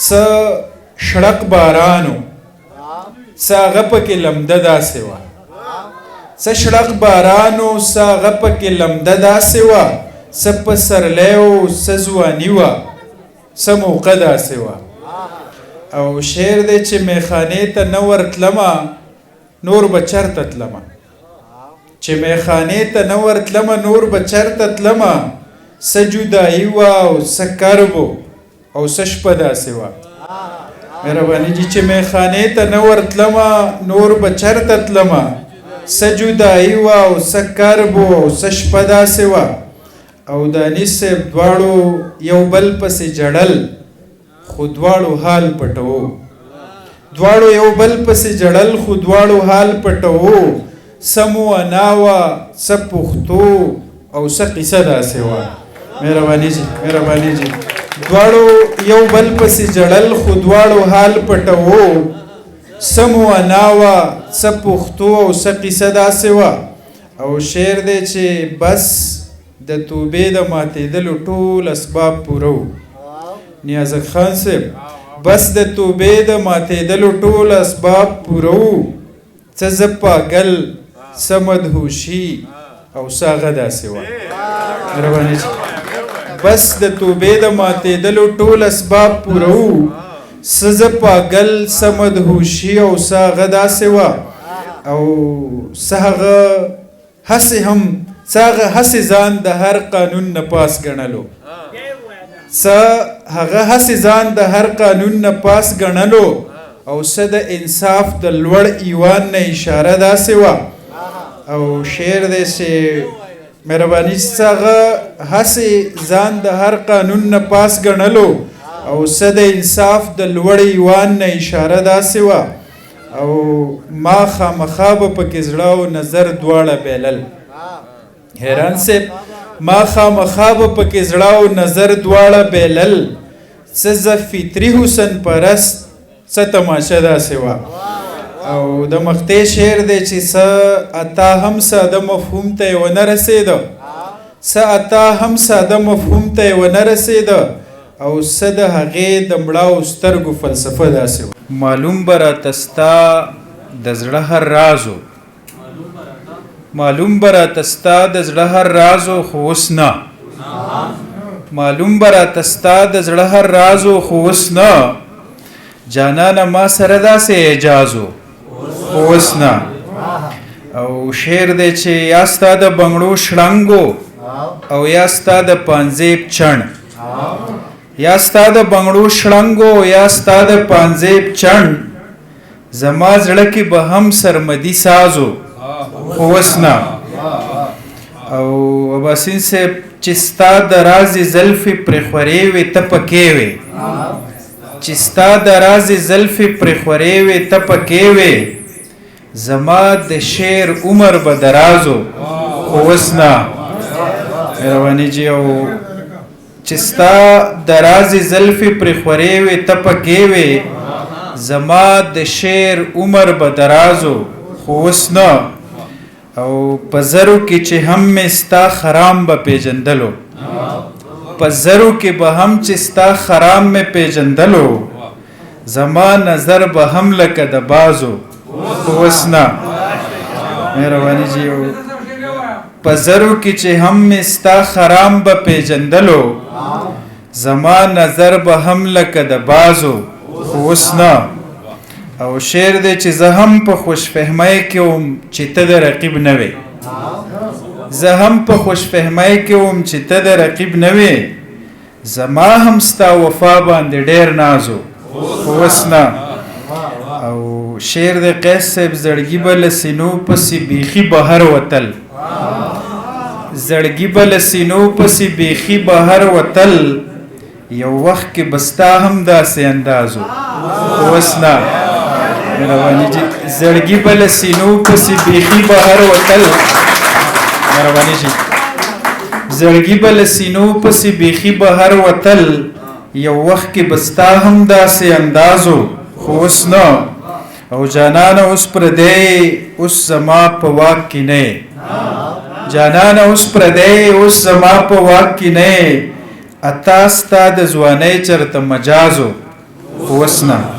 څه شړق بارانو څه هغه پکې لمده داسې وه څه شړق بارانو څه هغه پکې لمده داسې وه څه پسرلی و څه ځواني وه څه موقع داسې وه او شعر دی چې میخانې ته نه ورتلمه نور به چرته تلمه چې میخانې ته نه ورتلمه نور به چرته تلمه څه جدایي وه او څه کرب او څه شپه داسې وه مهرباني جي چې میخانې ته نه ورتلمه نور به چرته تلمه څه جدایي وه او څه کرب او څه شپه داسې وه او دانش صاحب دواړو یو بل پسې جړل خو دواړو حال پټوو دواړو یو بل پسې جړل خو دواړو حال پټوو څه مو انا وه څه پښتو او څه قصه داسې وه مهرباني جي مهرباني جي دواړو یو بل پسې جړل خو دواړو حال پټوو څه مو انا وه څه پښتو او څه قصه داسې وه او شعر دی چې بس د توبې د ماتېدلو ټول اسباب پوره وو نیازک خان صاحب بس د توبې د ماتېدلو ټول اسباب پوره وو څه زه پاگل څه مدهوشي او څه هغه داسې وه مهرباني بس د توبې د ماتېدلو ټول اسباب پوره وو څه زه پاگل څه مدهوشي او څه هغه داسې وه او څه هغه هسې هم څه هغه هسې ځان د هر قانون نه پاس ګڼلو څه هغه هسې ځان د هر قانون نه پاس ګڼلو او څه د انصاف د لوړ ایوان نه اشاره داسې وه او شعر دی چې مهرباني څه هغه هسې ځان د هر قانون نه پاس ګڼلو او څه د انصاف د لوړ ایوان نه اشاره داسې وه او ما خامخا به پکې زړه او نظر دواړه بیلل حیران صاحب ما خامخا به پکې زړه او نظر دواړه بیلل څه زه فطري حسن پرست څه تماشه داسې وه او د مقطع شعر دی چې څه اتا هم ساده مفهوم ته یې ونه رسېده څه اتا هم ساده مفهوم ته یې ونه رسېده او څه د هغې د مړاو سترګو فلسفه داسې وه معلوم به راته ستا د زړه هر رازو معلوم به راته ستا د زړه هر رازو خو اوس نه معلوم به راته ستا د زړه هر رازو خو اوس نه جانانه ما سره داسې اعجازو خو اوس نه او شعر دی چې یا ستا د بنګړو شړنګو او یا ستا د پانزیب چڼ یا ستا د بنګړو شړنګو یا ستا د پانزیب چڼ زما زړه کې به هم سرمدي سازو خو اوس نه او اباسین صاحب چې ستا د رازې زلفې پرې خورې وې ته پکې وې چې ستا د رازې زلفې پرې خورې وې ته پکې وې زما د شعر عمر به درازو خو اوس نه مهرباني جي او چې ستا د رازې زلفې پرې خورې وې ته پکې وې زما د شعر عمر به درازو خو اوس نه او په زرو کې چې هم مې ستا خرام به پیژندلو په زرو کې به هم چې ستا خرام مې پیژندلو زما نظر به هم لکه د بازو خو اوس نه مهرباني جي په زرو کې چې هم مې ستا خرام به پیژندلو زما نظر به هم لکه د بازو خو اوس نه او شعر دی چې زه هم په خوشفهمۍ کې وم چې ته د رقیب نه وې زه هم په خوشفهمۍ کې وم چې ته د رقیب نه وې زما هم ستا وفا باندې ډېر نازو خو اوس نه او شعر دی قیس صاحب زړګي به له سینو پسې بیخي بهر وتل زړګي به له سینو پسې بیخي بهر وتل یو وخت کې به ستا هم داسې اندازو خو اوس نه مهرباني جي زړګي به له سینو پسې بیخي بهر وتل مهرباني جي زړګي به له سینو پسې بیخي بهر وتل یو وخت کې به ستا هم داسې اندازو خو اوس نه او جانانه اوس پردی اوس زما په واک کې نه جانانه اوس پردی اوس زما په واک کې نه اتا ستا د ځوانۍ چرته مجازو وسنه